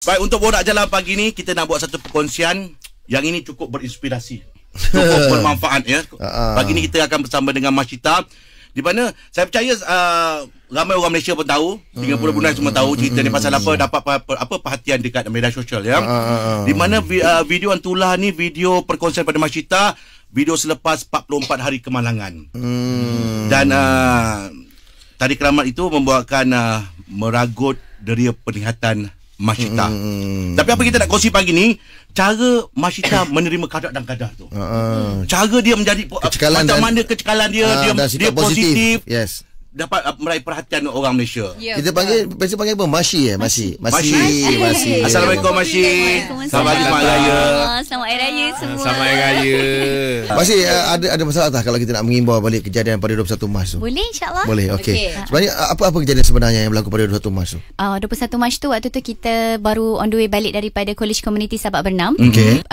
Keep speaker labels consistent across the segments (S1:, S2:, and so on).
S1: Baik, untuk borak jalan pagi ni kita nak buat satu perkongsian yang ini cukup berinspirasi, cukup bermanfaat ya. Pagi ni kita akan bersama dengan Mas Syita, di mana saya percaya ramai orang Malaysia pun tahu, Singapura Brunei semua tahu cerita ni pasal apa, dapat apa perhatian dekat media sosial ya. Di mana video Antullah ni video perkongsian pada Mas Syita, video selepas 44 hari kemalangan. Dan tadi keramat itu membuatkan meragut deria penglihatan Mas Syita. Tapi apa kita nak kongsi pagi ni, cara Mas Syita menerima kadar dan kadar tu. Cara dia menjadi macam mana kecekalan dia, dia positif. Yes. Dapat meraih perhatian orang Malaysia.
S2: Kita biasa panggil apa? Mashi.
S1: Assalamualaikum Mashi. Selamat Hari Raya.
S3: Selamat Hari Raya semua.
S4: Selamat Hari Raya.
S2: Mashi, ada masalah tak kalau kita nak mengimbau balik kejadian pada 21 Mac tu?
S3: Boleh, insyaAllah.
S2: Boleh, okey. Sebenarnya apa kejadian sebenarnya yang berlaku pada 21 Mac tu?
S3: 21 Mac tu waktu tu kita baru on the way balik daripada College Community Sabak Bernam.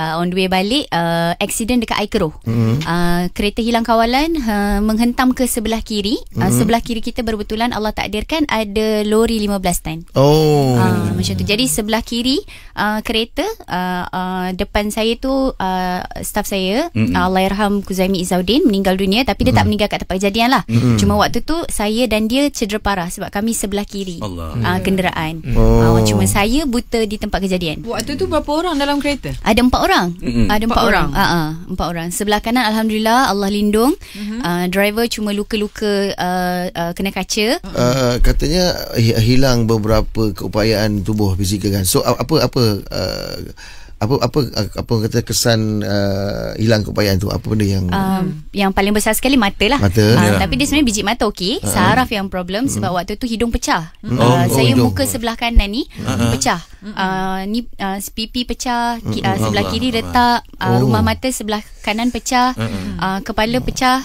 S3: On the way balik accident dekat Aikeroh. Kereta hilang kawalan, menghentam ke sebelah kiri. Sebelah kiri kita berbetulan Allah takdirkan ada lori 15 tan. Macam tu. Jadi sebelah kiri kereta, depan saya tu staff saya, Allahyarham Kuzaimi Izzaudin, meninggal dunia, tapi dia tak meninggal kat tempat kejadian lah. Cuma waktu tu saya dan dia cedera parah sebab kami sebelah kiri kenderaan. Cuma saya buta di tempat kejadian.
S5: Waktu tu berapa orang dalam kereta?
S3: Ada 4 orang. Ada 4 orang. 4 orang. Sebelah kanan alhamdulillah Allah lindung. Driver cuma luka-luka kena kaca.
S2: Katanya hilang beberapa keupayaan tubuh fizikal kan. So apa kata kesan hilang keupayaan tu? Apa benda
S3: yang paling besar sekali mata lah. Tapi dia sebenarnya biji mata okey. Saraf yang problem sebab waktu tu hidung pecah. Saya hidung. Muka sebelah kanan ni pecah. Ni pipi pecah, sebelah kiri retak, rumah mata sebelah kanan pecah, kepala pecah,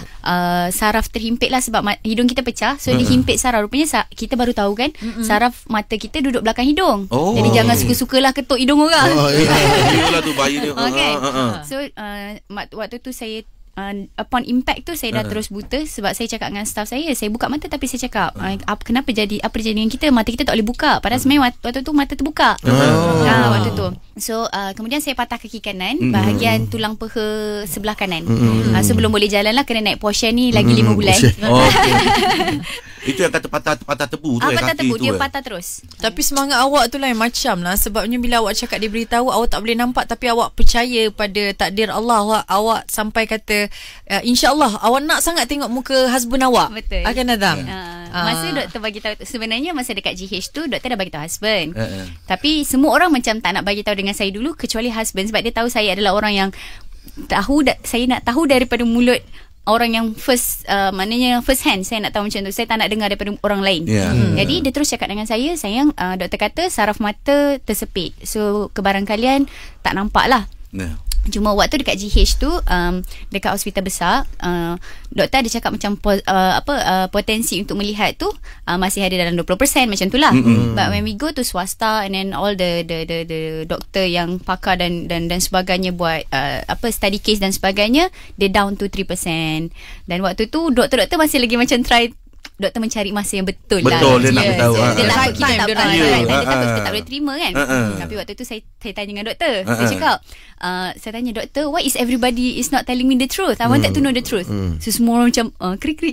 S3: saraf terhimpit lah sebab hidung kita pecah. So dia himpit saraf. Rupanya kita baru tahu kan, saraf mata kita duduk belakang hidung. Jadi jangan suka-sukalah ketuk hidung orang.
S1: Iyalah tu bahaya dia.
S3: So waktu tu saya upon impact tu saya dah terus buta sebab saya cakap dengan staff saya buka mata tapi saya cakap kenapa jadi dengan kita, mata kita tak boleh buka padahal sebenarnya waktu tu mata terbuka. Waktu tu. So kemudian saya patah kaki kanan, bahagian tulang peha sebelah kanan. So belum boleh jalan lah, kena naik posyan ni lagi 5 bulan.
S1: Itu yang kata patah tebu tu
S3: patah
S1: kaki
S3: tebu,
S1: tu
S3: dia patah terus.
S5: Tapi semangat awak tu lah yang macam lah. Sebabnya bila awak cakap diberitahu awak tak boleh nampak, tapi awak percaya pada takdir Allah. Awak sampai kata insyaAllah awak nak sangat tengok muka husband awak.
S3: Betul.
S5: Akan datang.
S3: Masa doktor bagi tahu, sebenarnya masa dekat GH tu doktor dah bagi tahu husband. Tapi semua orang macam tak nak bagi tahu dengan saya dulu kecuali husband sebab dia tahu saya adalah orang yang saya nak tahu daripada mulut orang yang maknanya first hand. Saya nak tahu macam tu. Saya tak nak dengar daripada orang lain. Jadi dia terus cakap dengan saya, sayang, doktor kata saraf mata tersepit, so kebarangkalian tak nampak lah. Cuma waktu dekat GH tu dekat hospital besar, doktor ada cakap macam potensi untuk melihat tu masih ada dalam 20% macam tu lah. But when we go to swasta and then all the doktor yang pakar dan sebagainya buat study case dan sebagainya, they down to 3%. Dan waktu tu doktor masih lagi macam try, doktor mencari masa yang betul lah.
S1: Betul, dia nak tahu.
S3: Dia takut kita tak kita tak boleh terima kan. Tapi waktu tu saya tanya dengan doktor. Saya cakap, saya tanya doktor, why is everybody is not telling me the truth? I wanted to know the truth. So semua orang macam krik.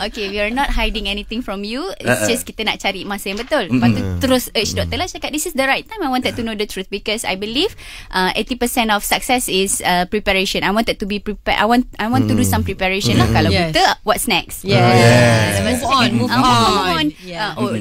S3: Okay, we are not hiding anything from you. It's just kita nak cari masa yang betul. Lepas tu terus urge doktor lah, cakap this is the right time. I wanted to know the truth because I believe 80% of success is preparation. I wanted to be prepared. I want to do some preparation lah. Kalau buta, what's next? Move on.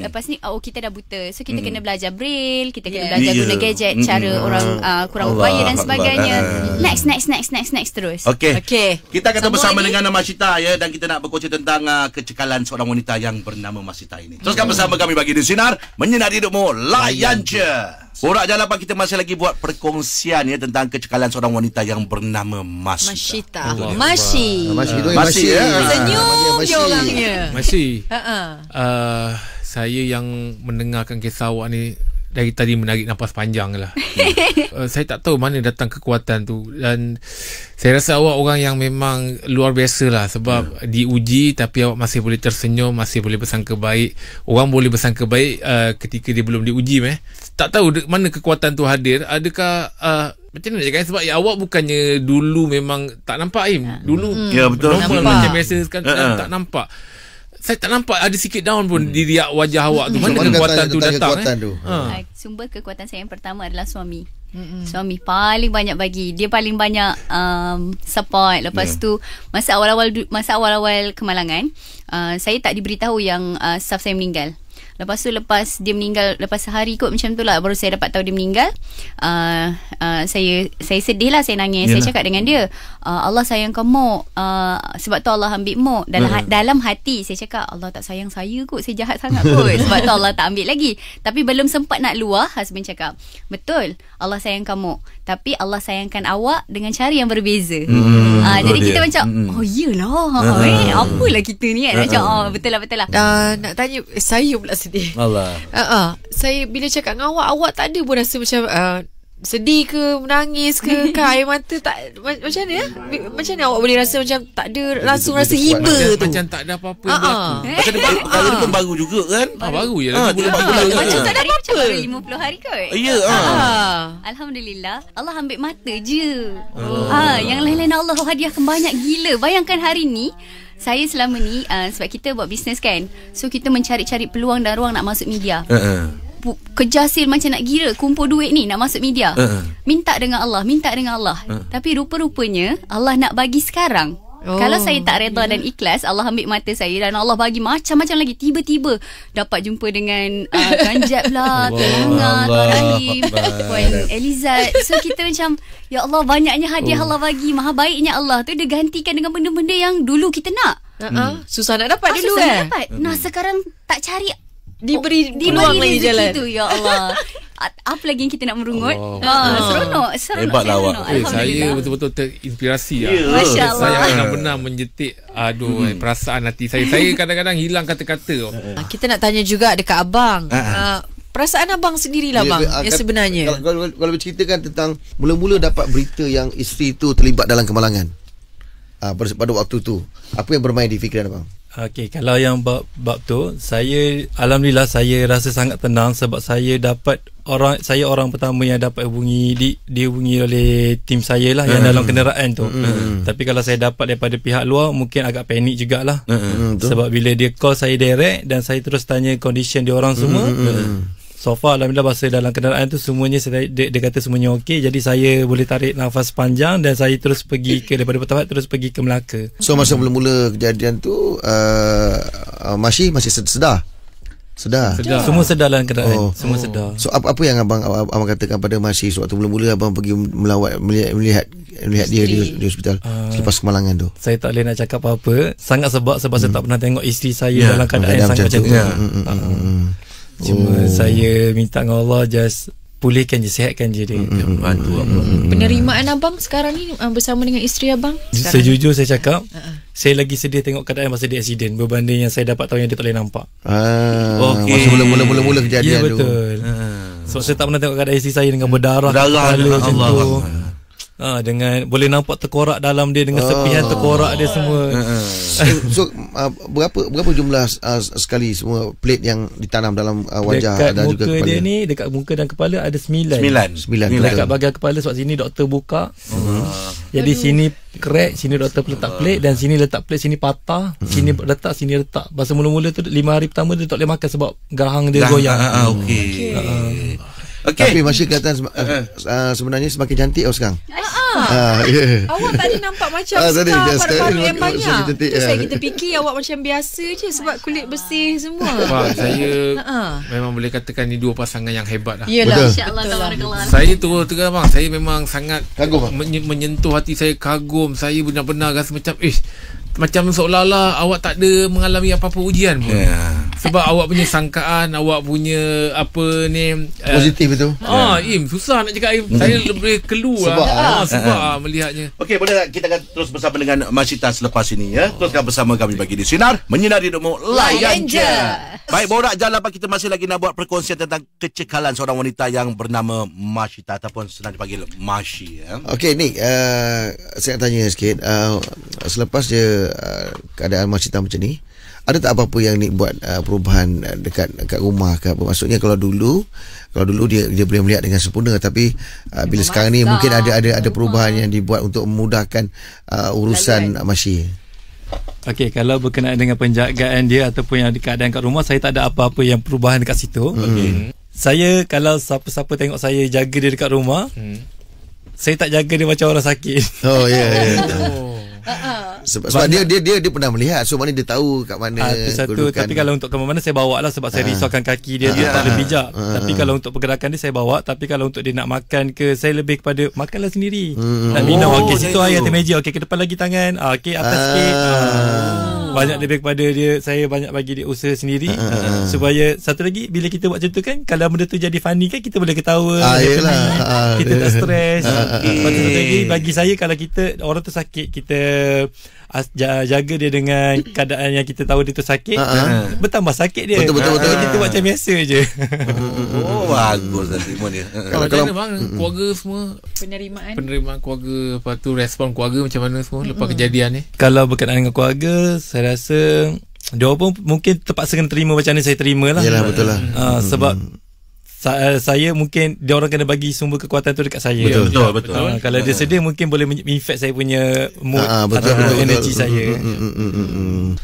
S3: Lepas ni kita dah buta, so kita kena belajar braille, kita kena belajar guna gadget, cara orang kurang upaya dan sebagainya. Next terus.
S1: Okay. Kita akan bersama dengan Mas Syita ya, dan kita nak berkongsi tentang kecekalan seorang wanita yang bernama Mas Syita ini. Teruskan bersama kami bagi di Sinar Menyinari Hidupmu. Layan je. Borak Jalan Pagi kita masih lagi buat perkongsian ya tentang kecekalan seorang wanita yang bernama Mas Syita.
S5: Masih senyum dia orangnya.
S4: Masih. Saya yang mendengarkan kisah awak ni dari tadi menarik nafas panjang lah. Saya tak tahu mana datang kekuatan tu, dan saya rasa awak orang yang memang luar biasa lah, sebab diuji tapi awak masih boleh tersenyum, masih boleh bersangka baik. Orang boleh bersangka baik ketika dia belum diuji. Tak tahu mana kekuatan tu hadir. Adakah macam mana cakap, sebab awak bukannya dulu memang tak nampak dulu
S1: betul,
S4: normal macam biasa, sekarang tak nampak. Saya tak nampak ada sikit down pun di riak wajah awak tu. Mana kekuatan tu datang?
S3: Sumber kekuatan saya yang pertama adalah suami. Suami paling banyak bagi. Dia paling banyak support. Lepas tu masa awal-awal kemalangan, saya tak diberitahu yang staff saya meninggal. Lepas tu lepas dia meninggal, lepas sehari kot macam tu lah, baru saya dapat tahu dia meninggal. Saya sedih lah, saya nangis. Yalah. Saya cakap dengan dia, Allah sayang kamu, sebab tu Allah ambil mu. Dalam hati saya cakap, Allah tak sayang saya kot, saya jahat sangat kot, sebab tu Allah tak ambil lagi. Tapi belum sempat nak luah, husband cakap, betul Allah sayang kamu, tapi Allah sayangkan awak dengan cara yang berbeza. Jadi kita macam, oh iyalah, apalah kita ni kan, macam betul lah.
S5: Nak tanya, saya pula sedih.
S2: Allah.
S5: Saya bila cakap dengan awak tak ada pun rasa macam sedih ke, menangis ke, air mata tak, macam mana ya? Macam mana awak boleh rasa macam tak ada langsung rasa iba tu?
S4: Macam tak ada apa-apa yang berlaku.
S1: Macam perkara ni pun baru juga kan?
S4: Baru je lah.
S5: Macam tak ada apa-apa.
S3: Baru 50 hari kot.
S1: Ya.
S3: Alhamdulillah, Allah ambil mata je. Yang lain-lain Allah hadiahkan banyak gila. Bayangkan hari ni, saya selama ni sebab kita buat bisnes kan, so kita mencari-cari peluang dan ruang nak masuk media. Kejar sale macam nak gila, kumpul duit ni nak masuk media. Minta dengan Allah. Tapi rupa-rupanya Allah nak bagi sekarang. Kalau saya tak redha dan ikhlas, Allah ambil mata saya dan Allah bagi macam-macam lagi. Tiba-tiba dapat jumpa dengan Kanjab lah, Tuan Rahim, Puan Elizad. So kita macam, ya Allah, banyaknya hadiah Allah bagi. Maha baiknya Allah tu, dia gantikan dengan benda-benda yang dulu kita nak.
S5: Susah nak dapat dulu
S3: susah nak dapat. Nah sekarang tak cari,
S5: diberi peluang lagi jalan
S3: tu, ya Allah. Apa lagi yang kita nak merungut? Seronok.
S1: Hebatlah awak.
S4: Saya betul-betul terinspirasi.
S3: Masya Allah.
S4: Saya benar-benar menjetik perasaan hati saya. Saya kadang-kadang hilang kata-kata.
S5: Kita nak tanya juga dekat abang. Perasaan abang sendirilah bang, yang sebenarnya.
S2: Kalau berceritakan tentang mula-mula dapat berita yang isteri tu terlibat dalam kemalangan, pada waktu tu, apa yang bermain di fikiran abang?
S6: Okey, kalau yang bab tu, alhamdulillah saya rasa sangat tenang sebab saya orang pertama yang dapat dihubungi oleh tim saya lah yang dalam kenderaan tu. Tapi kalau saya dapat daripada pihak luar, mungkin agak panik jugalah. Sebab bila dia call saya direct dan saya terus tanya condition dia orang semua. So far alhamdulillah bahasa dalam kenderaan tu semuanya dia kata semuanya okey. Jadi saya boleh tarik nafas panjang dan saya terus pergi daripada Petahat terus pergi ke Melaka.
S2: So masa mula-mula kejadian tu masih sedar.
S6: Semua sedar dalam kenderaan. Semua sedar.
S2: So apa yang abang katakan pada Masih waktu mula-mula abang pergi melawat melihat dia di hospital selepas kemalangan tu?
S6: Saya tak boleh nak cakap apa-apa. Sangat sebab saya tak pernah tengok isteri saya dalam keadaan yang sangat macam tu. Cuma saya minta dengan Allah just pulihkan je, sihatkan je dia.
S5: Penerimaan abang sekarang ni bersama dengan isteri abang?
S6: Sejujur saya cakap, saya lagi sedih tengok keadaan masa dia aksiden berbanding yang saya dapat tahu yang dia tak boleh nampak.
S2: Masa mula-mula kejadian tu.
S6: Betul. So saya tak pernah tengok keadaan isteri saya dengan berdarah kepala macam tu. Dengan boleh nampak terkorak dalam dia dengan sepihan terkorak dia semua.
S2: So berapa jumlah sekali semua plate yang ditanam dalam wajah
S6: dekat
S2: dan
S6: muka
S2: juga kepala
S6: dia ni, dekat muka dan kepala ada 9. Dekat bahagian kepala sebab sini doktor buka. Jadi sini crack, sini doktor letak plate dan sini letak plate, sini patah, sini letak, sini letak. Masa mula-mula tu 5 hari pertama dia tak boleh makan sebab gerahang dia goyang.
S2: Tapi masih kelihatan sebenarnya semakin cantik sekarang.
S5: Awak tadi nampak macam paru-paru yang banyak. Saya kita fikir awak macam biasa je sebab kulit bersih semua.
S4: Saya memang boleh katakan ni dua pasangan yang hebat lah.
S5: Yalah,
S3: insya-Allah, tabarakallah.
S4: Saya terus bang, saya memang sangat
S2: kagum,
S4: menyentuh hati saya, kagum. Saya benar-benar rasa macam macam seolah-olah awak tak ada mengalami apa-apa ujian pun. Sebab awak punya sangkaan, awak punya apa ni
S2: Positif itu.
S4: Im susah nak cakap Im. Saya lebih keluar sebab melihatnya.
S1: Okey, boleh tak kita akan terus bersama dengan Masyita selepas ini ya. Teruskan bersama kami bagi di Sinar Menyinari Hidupmu, layan je. Baik, borak jalan apa, kita masih lagi nak buat perkongsian tentang kecekalan seorang wanita yang bernama Masyita ataupun senang dipanggil Masyi ya.
S2: Okey Nick, saya nak tanya sikit, selepas dia keadaan Masyita macam ni, ada tak apa-apa yang Nick buat perubahan dekat rumah ke apa? Maksudnya kalau dulu dia boleh melihat dengan sempurna, tapi bila sekarang ni mungkin ada perubahan yang dibuat untuk memudahkan urusan Masyi.
S6: Okey, kalau berkenaan dengan penjagaan dia ataupun yang keadaan kat rumah, saya tak ada apa-apa yang perubahan dekat situ. Saya kalau siapa-siapa tengok saya jaga dia dekat rumah, saya tak jaga dia macam orang sakit.
S2: Oh ya. Sebab dia pernah melihat, so mana dia tahu kat mana
S6: satu. Tapi kalau untuk ke mana saya bawa lah, sebab saya risaukan kaki dia tak lebih bijak. Tapi kalau untuk pergerakan dia saya bawa. Tapi kalau untuk dia nak makan ke, saya lebih kepada makanlah sendiri. Nak minum, okey situ air atas meja, okey ke depan lagi tangan, okey atas sikit. Banyak lebih kepada dia, saya banyak bagi dia usaha sendiri supaya satu lagi bila kita buat macam tu kan, kalau benda tu jadi funny kan, kita boleh ketawa, kita tak stres. Lepas tu satu lagi bagi saya, kalau kita orang tu sakit, kita jaga dia dengan keadaan yang kita tahu dia tu sakit, bertambah sakit dia.
S2: Betul.
S6: Kita buat macam biasa je.
S1: Bagus terima dia.
S4: Kalau bang, keluarga semua penerimaan keluarga, lepas tu respon keluarga macam mana semua lepas kejadian ni?
S6: Kalau berkenaan dengan keluarga, saya rasa dia pun mungkin terpaksa kena terima macam mana saya terima lah.
S2: Yalah, betul lah.
S6: Sebab saya mungkin dia orang kena bagi sumber kekuatan tu dekat saya.
S1: Betul.
S6: Kalau dia sedih mungkin boleh infect saya punya mood atau energi saya.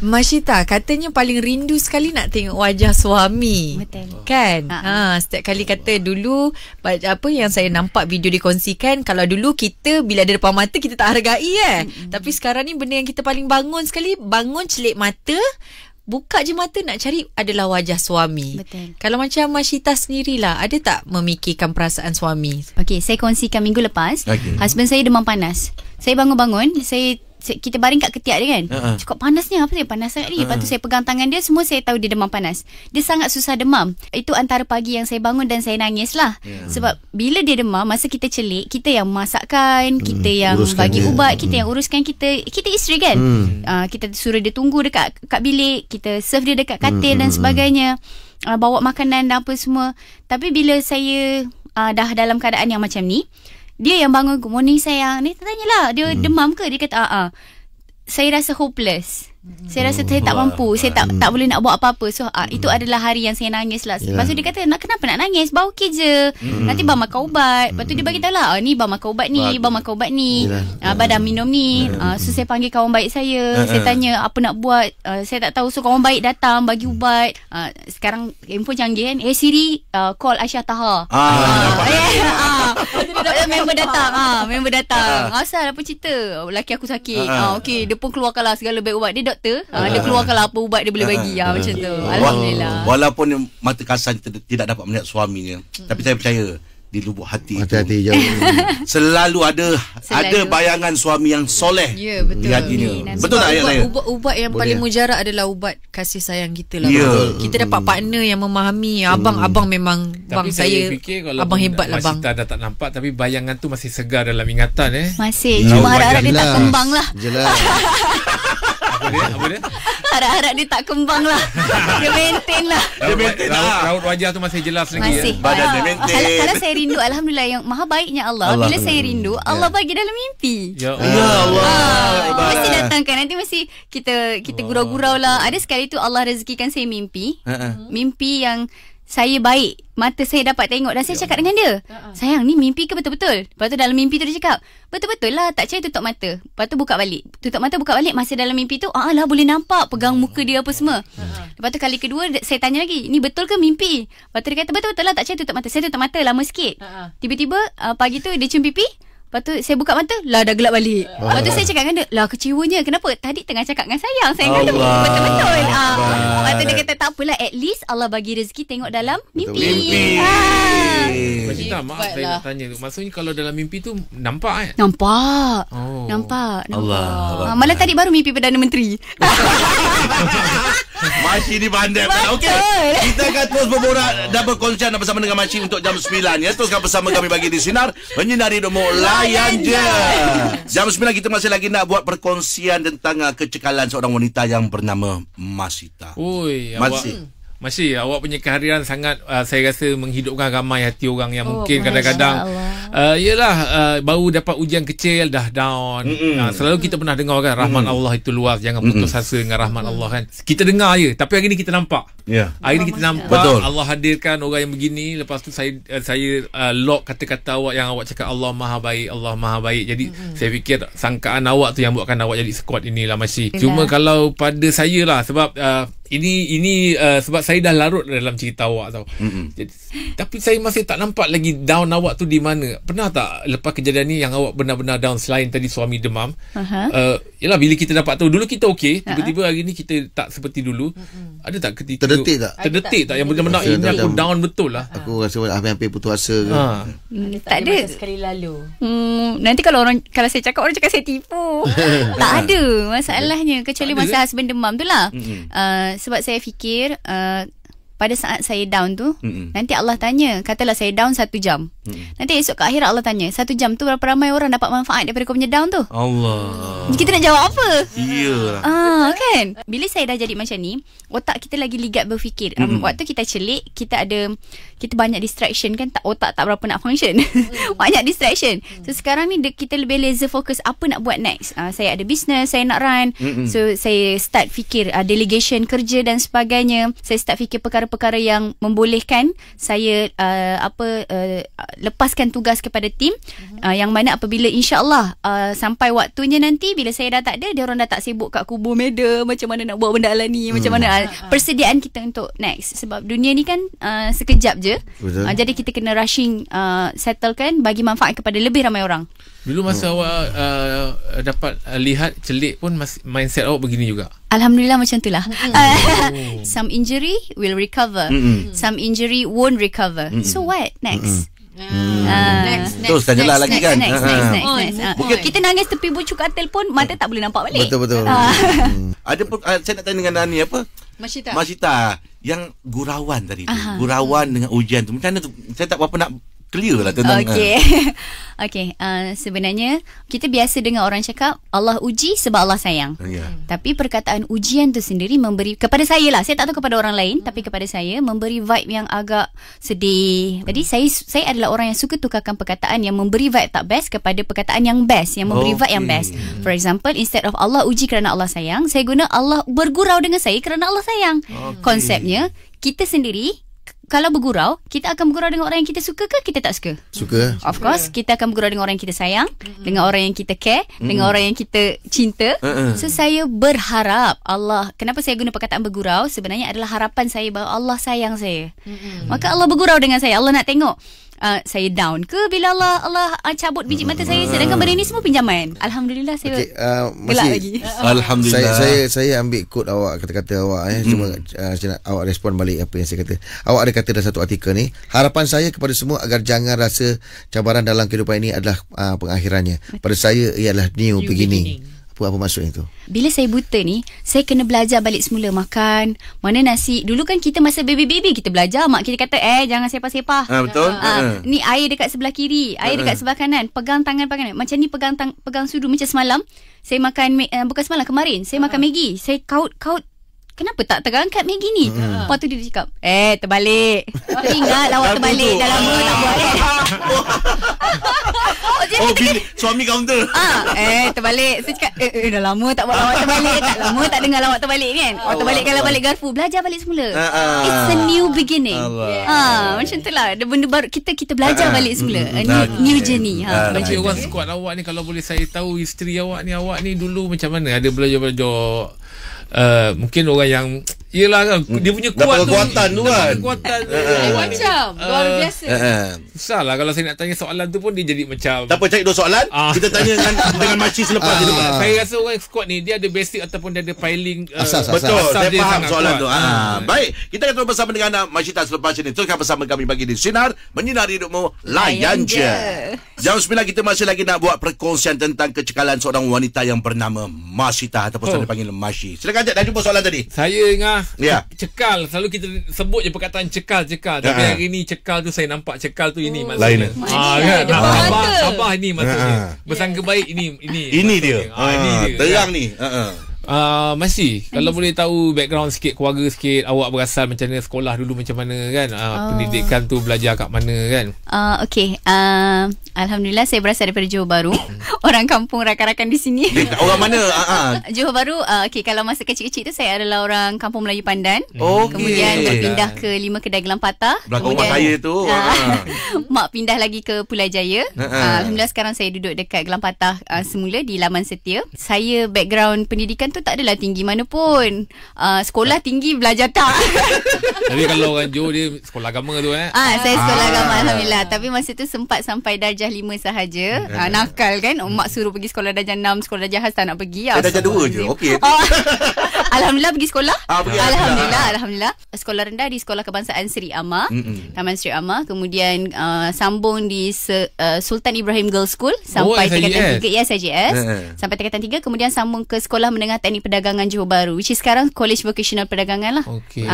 S5: Masyita katanya paling rindu sekali nak tengok wajah suami.
S3: Betul.
S5: Kan? Setiap kali kata dulu apa yang saya nampak video dikongsikan, kalau dulu kita bila ada depan mata kita tak hargai tapi sekarang ni benda yang kita paling bangun sekali, bangun celik mata, buka je mata nak cari adalah wajah suami.
S3: Betul.
S5: Kalau macam Masyita sendirilah, ada tak memikirkan perasaan suami?
S3: Okey, saya kongsikan minggu lepas. Husband saya demam panas. Saya bangun-bangun, kita baring kat ketiak dia kan. Cukup panasnya, apa dia panas sangat ni. Lepas tu saya pegang tangan dia, semua saya tahu dia demam panas. Dia sangat susah demam. Itu antara pagi yang saya bangun dan saya nangis lah. Sebab bila dia demam, masa kita celik, kita yang masakkan, kita yang bagi ubat, kita yang uruskan, kita isteri kan. Kita suruh dia tunggu dekat bilik, kita serve dia dekat katil dan sebagainya, bawa makanan dan apa semua. Tapi bila saya dah dalam keadaan yang macam ni, dia yang bangun, good morning sayang. Ni tanyalah, dia demam ke? Dia kata, saya rasa hopeless. Saya rasa saya tak mampu. Saya tak boleh nak buat apa-apa. So itu adalah hari yang saya nangis lah. Lepas tu dia kata, kenapa nak nangis? Bawa okey je. Nanti bang makan ubat. Lepas tu dia bagi tahu lah, ni bang makan ubat ni, bang makan ubat ni, badam minum ni. So saya panggil kawan baik saya. Saya tanya apa nak buat. Saya tak tahu. So kawan baik datang bagi ubat. Sekarang handphone canggih kan. Siri call Aisyah Taha. Member datang. Asal apa cerita? Laki aku sakit. Okey, dia pun keluarkanlah segala baik ubat. Dia doktor. Dia keluarkanlah apa ubat dia boleh bagi. Macam tu. Alhamdulillah.
S1: Walaupun mata kasar tidak dapat melihat suaminya, tapi saya percaya di lubuk hati
S2: hati jauh
S1: selalu ada bayangan suami yang soleh.
S5: Ya, betul.
S1: Di hatinya. Betul tak ayat saya?
S5: Ubat yang paling mujarab adalah ubat kasih sayang kita lah. Kita dapat partner yang memahami. Abang memang
S4: tapi
S5: bang saya
S4: fikir,
S5: abang hebat lah bang.
S4: Masyita dah tak nampak, tapi bayangan tu masih segar dalam ingatan
S3: Masih. Cuma harap-harap dia tak kembang lah.
S2: Jelas.
S4: Apa dia?
S3: Harap-harap dia tak kembang lah. Dia maintain lah.
S4: Raut wajah tu masih jelas lagi.
S3: Masih.
S1: Badan dia maintain.
S3: Kalau saya rindu, alhamdulillah, yang maha baiknya Allah. Bila saya rindu, Allah bagi dalam mimpi.
S4: Ya Allah.
S3: Mesti datangkan. Nanti mesti kita gurau-gurau lah. Ada sekali tu Allah rezekikan saya mimpi. Mimpi yang saya baik, mata saya dapat tengok. Dan saya cakap dengan dia, sayang, ni mimpi ke betul-betul? Lepas tu dalam mimpi tu dia cakap, betul-betul lah, tak percaya tutup mata. Lepas tu buka balik, tutup mata, buka balik. Masih dalam mimpi tu, lah boleh nampak pegang muka dia apa semua. Lepas tu kali kedua saya tanya lagi, ni betul ke mimpi? Lepas tu dia kata, betul-betul lah, tak percaya tutup mata. Saya tutup mata lama sikit. Tiba-tiba pagi tu dia cium pipi. Lepas tu saya buka mata, lah dah gelap balik. Lepas tu saya cakap dengan dia, lah kecewanya, kenapa? Tadi tengah cakap dengan sayang kata betul-betul. Lepas tu dia kata, tak apalah, at least Allah bagi rezeki tengok dalam mimpi.
S4: Masyita, maaf saya nak tanya tu. Maksudnya kalau dalam mimpi tu nampak
S3: Nampak. Allah. Malah tadi baru mimpi Perdana Menteri.
S1: Masih di pandai. Okey. Kita akan terus berborak dan berkongsian bersama dengan Masih untuk jam 9 ya. Teruskan bersama kami bagi di Sinar Menyinari Hidupmu. Layan je. Jam 9 kita masih lagi nak buat perkongsian tentang kecekalan seorang wanita yang bernama Masita.
S4: Oi,
S1: Masih.
S4: Masih awak punya kehadiran sangat saya rasa menghidupkan ramai hati orang yang mungkin kadang-kadang baru dapat ujian kecil dah down. Selalu kita pernah dengar kan rahmat Allah itu luas, jangan putus asa dengan rahmat Allah kan. Kita dengar je tapi hari ni kita nampak. Hari ni kita nampak.
S1: Betul.
S4: Allah hadirkan orang yang begini. Lepas tu saya lock kata-kata awak yang awak cakap Allah Maha Baik, Allah Maha Baik. Jadi saya fikir sangkaan awak tu yang buatkan awak jadi sekuat inilah Masih. Cuma kalau pada saya lah sebab ini sebab saya dah larut dalam cerita awak tau. Jadi, tapi saya masih tak nampak lagi down awak tu di mana. Pernah tak lepas kejadian ni yang awak benar-benar down selain tadi suami demam? Yalah bila kita dapat tahu dulu kita okey, tiba-tiba hari ni kita tak seperti dulu. Ada tak ketika terdetik tak yang benar-benar ini aku down betul lah.
S2: Aku rasa hampir putus asa ke.
S3: Tak ada
S5: sekali lalu.
S3: Nanti kalau saya cakap orang cakap saya tipu. Tak ada masalahnya kecuali masa husband demam tu lah. Sebab saya fikir pada saat saya down tu nanti Allah tanya, katalah saya down 1 jam. Nanti esok ke akhirat Allah tanya 1 jam tu berapa ramai orang dapat manfaat daripada kau punya down tu.
S1: Allah.
S3: Kita nak jawab apa?
S1: Iyalah.
S3: Kan? Bila saya dah jadi macam ni, otak kita lagi ligat berfikir. Waktu kita celik, kita banyak distraction kan, otak tak berapa nak function. Banyak distraction. So sekarang ni kita lebih laser fokus apa nak buat next. Saya ada business, saya nak run. So saya start fikir delegation kerja dan sebagainya. Saya start fikir perkara-perkara yang membolehkan saya lepaskan tugas kepada tim, yang mana apabila insya-Allah sampai waktunya nanti bila saya dah tak ada, dia orang dah tak sibuk kat kubur meda macam mana nak buat benda ala ni, macam mana persediaan kita untuk next. Sebab dunia ni kan sekejap je. Jadi kita kena rushing settlekan bagi manfaat kepada lebih ramai orang.
S4: Dulu masa awak dapat lihat celik pun mindset awak begini juga.
S3: Alhamdulillah macam itulah. Some injury will recover. Some injury won't recover. So what next?
S5: Next.
S1: Teruskan je lah lagi kan.
S3: Next. Mungkin kita nangis tepi bucu katil pun mata tak boleh nampak balik.
S2: Betul.
S1: Ada pun saya nak tanya dengan Nani apa? Masita yang gurauan tadi tu. Gurauan dengan ujian tu. Macam mana tu? Saya tak berapa nak clear lah tentang.
S3: Okey. Sebenarnya kita biasa dengar orang cakap Allah uji sebab Allah sayang. Tapi perkataan ujian tu sendiri memberi kepada saya lah. Saya tak tahu kepada orang lain, tapi kepada saya memberi vibe yang agak sedih. Jadi saya adalah orang yang suka tukarkan perkataan yang memberi vibe tak best kepada perkataan yang best, yang memberi vibe yang best. For example, instead of Allah uji kerana Allah sayang, saya guna Allah bergurau dengan saya kerana Allah sayang. Konsepnya kita sendiri kalau bergurau, kita akan bergurau dengan orang yang kita suka ke kita tak suka?
S2: Suka.
S3: Of course, kita akan bergurau dengan orang yang kita sayang, dengan orang yang kita care, dengan orang yang kita cinta. So saya berharap Allah, kenapa saya guna perkataan bergurau? Sebenarnya adalah harapan saya bahawa Allah sayang saya. Maka Allah bergurau dengan saya. Allah nak tengok saya down ke bila Allah cabut biji mata saya, sedangkan benda ni semua pinjaman. Alhamdulillah saya gelak lagi.
S1: Alhamdulillah.
S2: Saya ambil quote awak, kata-kata awak cuma saya nak awak respon balik apa yang saya kata. Awak ada kata dalam satu artikel ni, harapan saya kepada semua agar jangan rasa cabaran dalam kehidupan ini adalah pengakhirannya. Pada saya ialah new beginning. Apa maksudnya tu?
S3: Bila saya buta ni, saya kena belajar balik semula makan. Mana nasi. Dulu kan kita masa baby kita belajar, mak kita kata jangan sepah-sepah.
S1: Betul.
S3: Ni air dekat sebelah kiri, air dekat sebelah kanan. Pegang tangan. Macam ni pegang sudu. Macam semalam saya makan bukan semalam, kemarin saya makan Maggi. Saya kaut kenapa tak terangkat Maggi ni? Lepas tu dia cakap terbalik. Ingat lawak terbalik. Dah lama tak buat
S1: Suami counter.
S3: Terbalik. Saya cakap dah lama tak buat lawak terbalik. Tak lama tak dengar lawak terbalik kan. Terbalik kalau balik garfu. Belajar balik semula. It's a new beginning. Macam tu lah. Ada benda baru. Kita belajar balik semula. New journey.
S4: Tapi orang sekuat awak ni, kalau boleh saya tahu isteri awak ni dulu macam mana? Ada belajar mungkin orang yang yelah kan, dia punya kuat
S1: kekuatan tu kan.
S5: Macam luar biasa.
S4: Susah lah kalau saya nak tanya soalan tu pun dia jadi macam
S1: tak apa, cari 2 soalan. Kita tanya dengan Makcik selepas ni.
S4: Saya rasa orang squad ni dia ada basic ataupun dia ada piling
S2: asas.
S1: Betul, saya faham soalan
S4: kuat.
S1: tu. Baik, kita akan terus bersama dengan Masita selepas ini. Teruskan bersama kami bagi di Sinar Menyinari Hidupmu. Layan je. Jam 9 kita masih lagi nak buat perkongsian tentang kecekalan seorang wanita yang bernama Masita ataupun saya panggil Mashi. Silakan Cik, dah jumpa soalan tadi.
S4: Saya dengar Mas.
S1: Ya.
S4: Cekal. Selalu kita sebut je perkataan cekal. Tapi hari ni cekal tu saya nampak cekal tu ini maksudnya.
S1: Lain.
S4: Kan? Abah ni maksudnya. Bersangka baik ini.
S1: Ini dia.
S4: Ini dia.
S1: Terang ni.
S4: Masih kalau boleh tahu background sikit, keluarga sikit, awak berasal macam mana, sekolah dulu macam mana kan, pendidikan tu belajar kat mana kan?
S3: Okey, alhamdulillah saya berasal daripada Johor Bahru. Orang kampung rakan-rakan di sini.
S1: Orang mana?
S3: Johor Bahru. Okey, kalau masa kecil-kecil tu saya adalah orang kampung Melayu Pandan. Kemudian berpindah ke 5 Kedai Gelang Patah.
S1: Belakang rumah saya tu.
S3: Mak pindah lagi ke Putrajaya. Alhamdulillah sekarang saya duduk dekat Gelang Patah semula di Laman Setia. Saya background pendidikan tu tak adalah tinggi mana pun. Sekolah tinggi, belajar tak.
S4: Tapi kalau orang Johor dia sekolah agama tu
S3: saya sekolah agama alhamdulillah. Tapi masa tu sempat sampai darjah 5 sahaja. Nakal kan. Mak suruh pergi sekolah darjah 6, sekolah darjah khas tak nak pergi.
S1: Darjah 2 je. Okey.
S3: Alhamdulillah pergi sekolah.
S1: Alhamdulillah.
S3: Sekolah rendah di Sekolah Kebangsaan Seri Amar. Taman Seri Amar. Kemudian sambung di Sultan Ibrahim Girls School sampai tingkatan 3. SIGS. Sampai tingkatan 3. Kemudian sambung ke Sekolah Menengah Teknik Perdagangan Johor Bahru, which is sekarang College Vocational Perdagangan lah.
S4: Okey.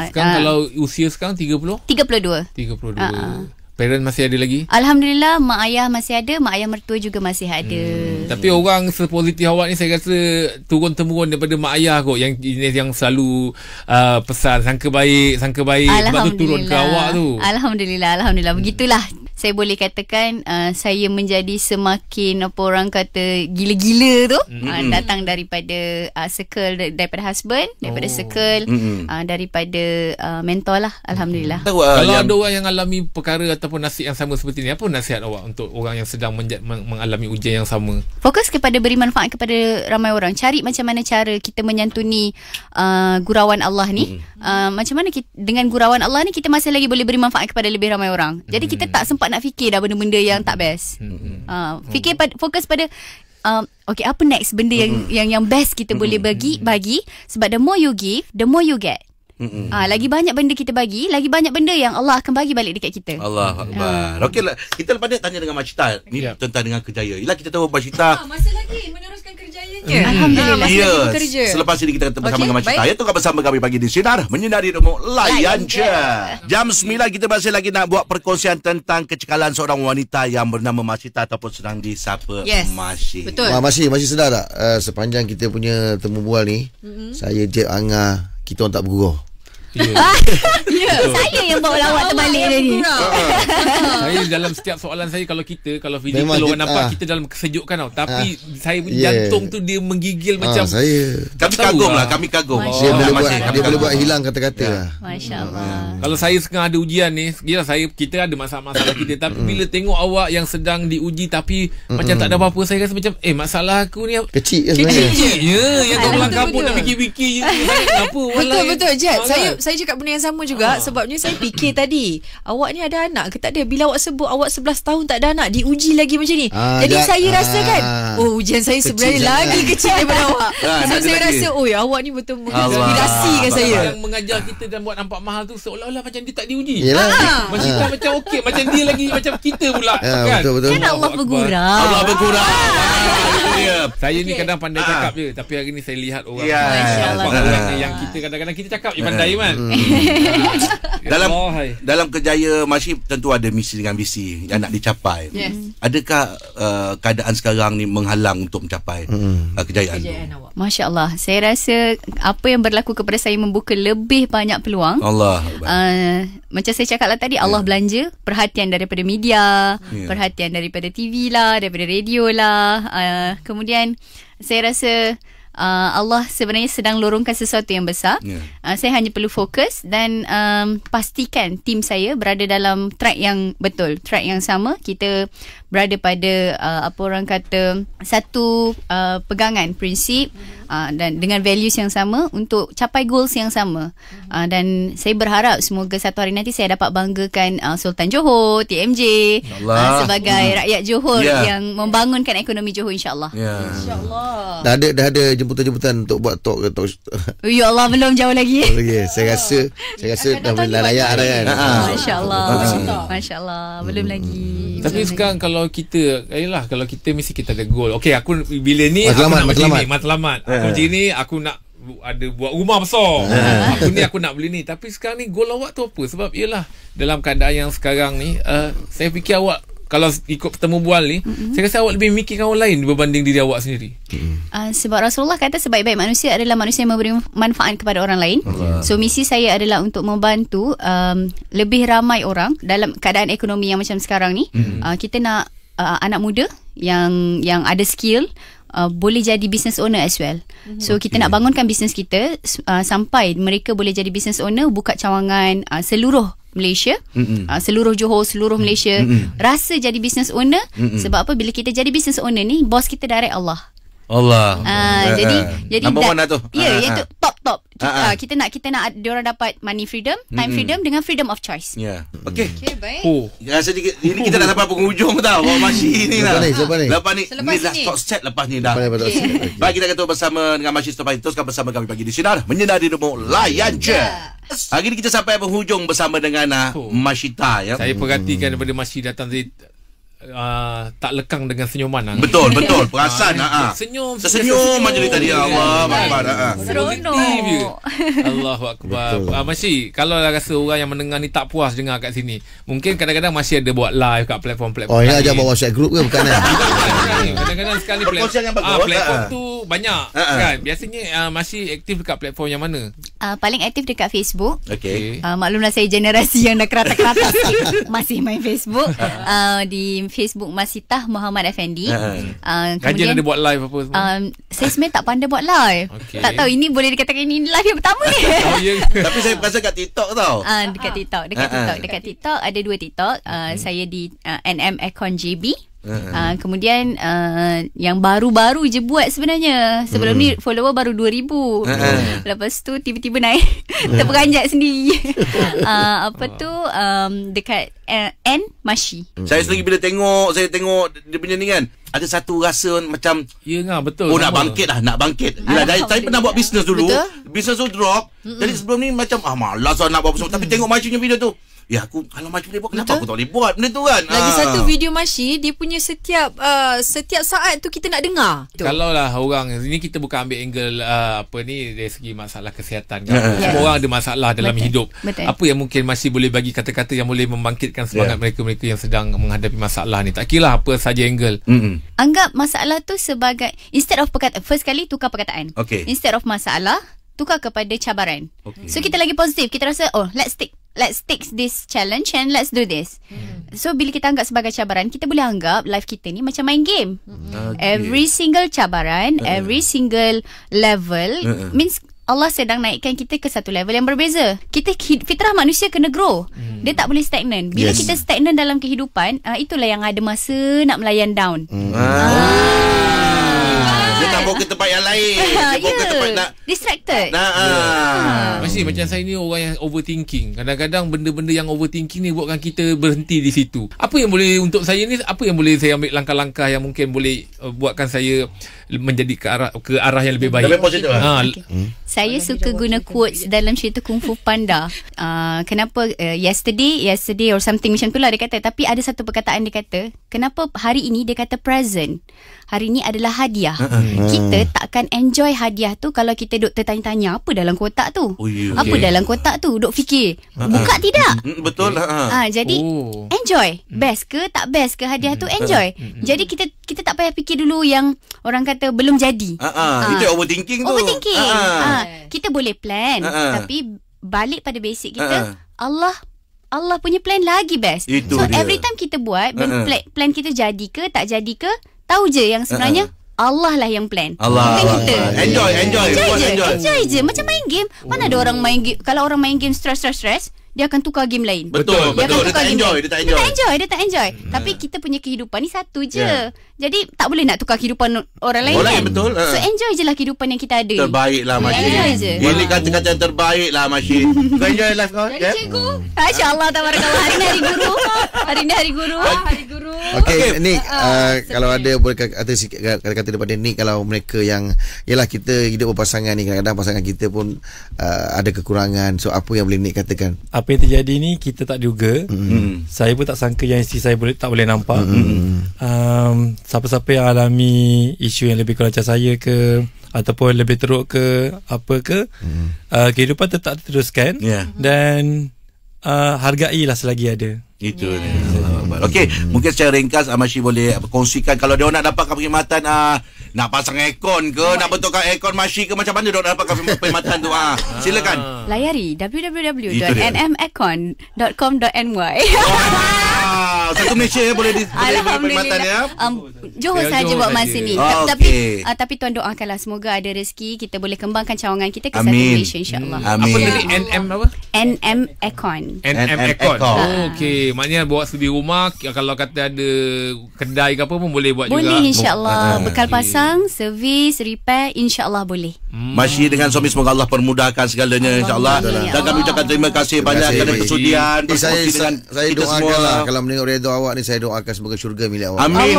S4: Sekarang kalau usia sekarang 32?
S3: 32.
S4: Parent masih ada lagi?
S3: Alhamdulillah, mak ayah masih ada, mak ayah mertua juga masih ada.
S4: Tapi orang sepositif awak ni saya rasa turun-temurun daripada mak ayah kot, yang jenis yang selalu pesan sangka baik, sebab tu turun ke awak tu.
S3: Alhamdulillah. Begitulah. Saya boleh katakan saya menjadi semakin apa orang kata gila-gila tu datang daripada circle, daripada husband, daripada circle, daripada mentor lah. Alhamdulillah.
S4: Kalau ada orang yang alami perkara ataupun nasib yang sama seperti ni, apa nasihat awak untuk orang yang sedang mengalami ujian yang sama?
S3: Fokus kepada beri manfaat kepada ramai orang. Cari macam mana cara kita menyantuni gurauan Allah ni. Macam mana kita, dengan gurauan Allah ni kita masih lagi boleh beri manfaat kepada lebih ramai orang. Jadi kita tak sempat nak fikir dah benda-benda yang tak best. Fokus pada okay, apa next benda yang best kita boleh bagi. Sebab the more you give, the more you get. Lagi banyak benda kita bagi, lagi banyak benda yang Allah akan bagi balik dekat kita.
S1: Allah Akbar. Okey, kita lepas ni tanya dengan Mak Cita ni tentang dengan kerjaya. Ialah kita tahu Mak Cita
S5: masih lagi meneruskan kerjayanya.
S3: Alhamdulillah.
S5: Masih lagi bekerja.
S1: Selepas ini kita bersama dengan Mak Cita. Ya, tengok bersama kami pagi di Sinar Menyinari Hidupmu, layan je. Jam 9 kita masih lagi nak buat perkongsian tentang kecekalan seorang wanita yang bernama Mak Cita ataupun sedang disapa Masih.
S5: Betul.
S2: Masih sedar tak sepanjang kita punya temu bual ni, saya Jeb Anga, kita orang tak bergurau.
S3: Saya yang bawa lawak terbalik tadi.
S4: Saya dalam setiap soalan saya, kalau video kalau orang nampak kita dalam kesejukan tau, tapi saya punya jantung tu dia menggigil macam kami kagum.
S2: Dia boleh buat hilang kata-kata.
S3: Masya-Allah.
S4: Kalau saya sekarang ada ujian ni, kita ada masalah kita, tapi bila tengok awak yang sedang diuji tapi macam tak ada apa-apa, saya rasa macam masalah aku ni
S2: kecil sebenarnya.
S4: Yang orang kampung nak fikir-fikir je. Kenapa?
S5: Betul Jeb. Saya cakap benda yang sama juga. Sebabnya saya fikir tadi, awak ni ada anak ke tak ada? Bila awak sebut awak 11 tahun tak ada anak, diuji lagi macam ni. Jadi saya rasa kan, ujian saya sebenarnya lagi kecil daripada awak. So saya rasa awak ni betul menginspirasikan saya.
S4: Yang mengajar kita dan buat nampak mahal tu seolah-olah macam dia tak diuji. Macam okey, macam dia lagi macam kita pula kan.
S2: Betul.
S3: Kan Allah bergurau.
S4: Saya ni kadang pandai cakap je, tapi hari ni saya lihat orang yang kita kadang-kadang kita cakap je pandai kan.
S1: Dalam kerjaya masih tentu ada misi dengan visi yang nak dicapai. Adakah keadaan sekarang ni menghalang untuk mencapai kejayaan tu?
S3: Masya-Allah. Saya rasa apa yang berlaku kepada saya membuka lebih banyak peluang.
S1: Allah.
S3: Macam saya cakap lah tadi, Allah belanja perhatian daripada media, perhatian daripada TV lah, daripada radio lah. Kemudian saya rasa Allah sebenarnya sedang lorongkan sesuatu yang besar. Saya hanya perlu fokus dan pastikan tim saya berada dalam track yang betul, track yang sama. Kita berada pada apa orang kata satu pegangan, prinsip dan dengan values yang sama untuk capai goals yang sama. Dan saya berharap semoga satu hari nanti saya dapat banggakan Sultan Johor, TMJ sebagai rakyat Johor yang membangunkan ekonomi Johor, insya-Allah.
S5: Insya-Allah.
S2: Dah ada jemputan untuk buat talk.
S3: Ya Allah, belum jauh lagi.
S2: Saya rasa dah boleh layak dah kan.
S3: Masya-Allah, belum lagi.
S4: Tapi sekarang kalau kita mesti kita ada goal. Okey, aku bila ni
S2: matlamat.
S4: Matlamat. Aku macam ni, aku nak ada buat rumah besar. Aku nak beli ni. Tapi sekarang ni goal awak tu apa? Sebab ialah dalam keadaan yang sekarang ni, saya fikir awak kalau ikut pertemu bual ni, saya rasa awak lebih memikirkan orang lain berbanding diri awak sendiri.
S3: Sebab Rasulullah kata sebaik-baik manusia adalah manusia yang memberi manfaat kepada orang lain. So misi saya adalah untuk membantu lebih ramai orang dalam keadaan ekonomi yang macam sekarang ni. Kita nak anak muda yang ada skill, boleh jadi business owner as well. So kita nak bangunkan business kita sampai mereka boleh jadi business owner, buka cawangan seluruh Malaysia, seluruh Johor, seluruh Malaysia, rasa jadi business owner. Sebab apa? Bila kita jadi business owner ni, bos kita direct Allah. Jadi
S1: number one lah tu.
S3: Ya, iaitu top. Kita nak diorang dapat money freedom, time freedom dengan freedom of choice.
S1: Ya. Okey.
S5: Baik.
S1: Rasa ini kita dah sampai penghujung tau. Masih ni lah.
S2: Lepas
S1: ni dah top set lepas ni dah. Baik, kita kata bersama dengan Masih Stop. Teruskan bersama kami pagi di Sinar Menyinari Hidupmu, layan je. Hari ni kita sampai penghujung bersama dengan Masyita ya.
S4: Saya perhatikan daripada Masih datang tadi, tak lekang dengan senyuman.
S1: Betul perasan. Senyum macam ni tadi. Allah Akbar.
S3: Seronok.
S4: Allahu Akbar. Masih kalau rasa orang yang mendengar ni tak puas dengar kat sini, mungkin kadang-kadang masih ada buat live kat platform-platform.
S2: Ini ajar bawa WhatsApp group ke bukan?
S4: Kadang-kadang sekali platform tu banyak kan. Biasanya masih aktif dekat platform yang mana?
S3: Paling aktif dekat Facebook.
S1: Okey.
S3: Maklumlah saya generasi yang dah kerata-kerata sikit, masih main Facebook. Di Facebook Masitah Muhammad Effendi.
S4: Kajian ada buat live apa semua?
S3: Saya sebenarnya tak pandai buat live. Tak tahu ini boleh dikatakan ini live yang pertama ni.
S1: Tapi saya perasan kat TikTok tau.
S3: Dekat TikTok ada 2 TikTok. Saya di NM Econ JB. Kemudian yang baru-baru je buat sebenarnya. Sebelum ni follower baru 2,000. Lepas tu tiba-tiba naik terperanjat sendiri. Dekat N Mashi.
S1: Saya selagi bila saya tengok dia punya ni kan, ada satu rasa macam
S4: betul.
S1: Nak bangkit. Saya pernah buat bisnes dulu. Bisnes tu drop. Jadi sebelum ni macam malas nak buat semua. Tapi tengok Mashi punya video tu, ya aku kalau Mashi boleh buat, kenapa aku tak boleh buat benda tu kan.
S5: Lagi satu video Mashi, dia punya setiap saat tu kita nak dengar.
S4: Kalau lah orang ini, kita bukan ambil angle dari segi masalah kesihatan kan. Semua orang ada masalah dalam hidup. Apa yang mungkin masih boleh bagi kata-kata yang boleh membangkitkan semangat mereka-mereka yang sedang menghadapi masalah ni? Tak kira apa saja angle.
S3: Anggap masalah tu sebagai, instead of first kali tukar perkataan. Instead of masalah, tukar kepada cabaran. So kita lagi positif. Kita rasa let's take this challenge and let's do this. So bila kita anggap sebagai cabaran, kita boleh anggap life kita ni macam main game. Every single cabaran, every single level means Allah sedang naikkan kita ke satu level yang berbeza. Fitrah manusia kena grow. Dia tak boleh stagnan. Bila kita stagnan dalam kehidupan, itulah yang ada masa nak melayan down.
S1: Dia tak bawa ke tempat yang lain. Dia bawa ke tempat nak
S3: distracted.
S4: Masih macam saya ni orang yang overthinking. Kadang-kadang benda-benda yang overthinking ni buatkan kita berhenti di situ. Apa yang boleh untuk saya ni, apa yang boleh saya ambil langkah-langkah yang mungkin boleh buatkan saya menjadi ke arah yang lebih baik?
S1: Lebih positif lah.
S3: Saya suka guna quotes dalam cerita Kung Fu Panda. Kenapa yesterday or something macam tu lah dia kata. Tapi ada satu perkataan dia kata, kenapa hari ini dia kata present. Hari ini adalah hadiah. Kita takkan enjoy hadiah tu kalau kita duk tertanya-tanya apa dalam kotak tu. Apa dalam kotak tu? Duk fikir. Buka tidak?
S1: Betul lah.
S3: Jadi enjoy. Best ke tak best ke hadiah tu, enjoy. Jadi kita tak payah fikir dulu yang orang kata belum jadi.
S1: Itu overthinking tu.
S3: Kita boleh plan, tapi balik pada basic kita, Allah punya plan lagi best. So every time kita buat, plan kita jadi ke tak jadi ke, tahu je yang sebenarnya Allah lah yang plan. Bukan kita. Enjoy je. Macam main game. Mana ada orang main game, kalau orang main game stress, dia akan tukar game lain.
S1: Betul. Dia tak enjoy. Tapi kita punya kehidupan ni satu je. Jadi tak boleh nak tukar kehidupan orang lain kan. Betul.
S3: So enjoy je lah kehidupan yang kita ada.
S1: Terbaik lah Masyi.
S3: Enjoy je.
S1: Ini kata-kata yang terbaik lah Masyi. Kau enjoy life kau?
S3: Jadi cikgu. Masya-Allah, tabarakallah. Hari ni hari guru. Hari guru.
S2: Okey, Nick, kalau ada boleh kata daripada Nick, kalau mereka yang yalah kita hidup berpasangan ni, kadang-kadang pasangan kita pun ada kekurangan. So apa yang boleh Nick katakan?
S6: Apa apa yang terjadi ni kita tak duga. Saya pun tak sangka yang isteri saya tak boleh nampak. Siapa-siapa yang alami isu yang lebih kurang macam saya ke, ataupun lebih teruk ke, apa ke, kehidupan tetap teruskan. Dan hargailah selagi ada.
S1: Itu okey, mungkin secara ringkas Masih boleh kongsikan kalau dia nak dapatkan perkhidmatan nak pasang aircon ke, nak betulkan aircon Masih ke, macam mana dia nak dapatkan perkhidmatan tu. Silakan
S3: layari www.nmacon.com.my.
S1: Satu Malaysia boleh perkhidmatan ya.
S3: Johor saja buat masa ni. Tapi tuan doakanlah semoga ada rezeki, kita boleh kembangkan cawangan kita ke satu Malaysia insya-Allah.
S1: Amin.
S4: Apa tadi NM apa?
S3: NM Aircon.
S4: NM Aircon. Okey, maknanya buat studi rumah, kalau kata ada kedai ke apa pun boleh buat juga.
S3: Boleh insya-Allah. Bekal pasang, servis, repair insya-Allah boleh.
S1: Masih dengan suami, semoga Allah permudahkan segalanya insya-Allah. Dan kami ucapkan terima kasih banyak kerana kesudian berkongsi dengan
S2: saya
S1: kita semua.
S2: Kalau menengok redha awak ni, saya doakan semoga syurga milik awak.
S1: Amin.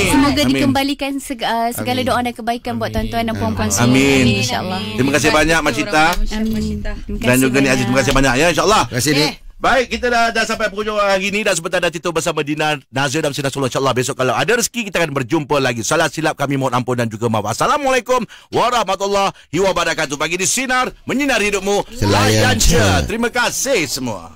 S3: Semoga dikembalikan segala doa dan kebaikan buat tuan-tuan dan puan-puan semua.
S1: Amin.
S3: Insya-Allah.
S1: Terima kasih banyak Masita. Dan juga ni Aziz, terima kasih banyak ya insya-Allah.
S2: Terima kasih Nik.
S1: Baik, kita dah sampai penghujung hari ini dan sebentar dah tutup bersama Dina Nazir dan Sina Sulul. InsyaAllah besok kalau ada rezeki kita akan berjumpa lagi. Salah silap kami mohon ampun dan juga maaf. Assalamualaikum warahmatullahi wabarakatuh. Pagi di Sinar, menyinari hidupmu. Layan je. Terima kasih semua.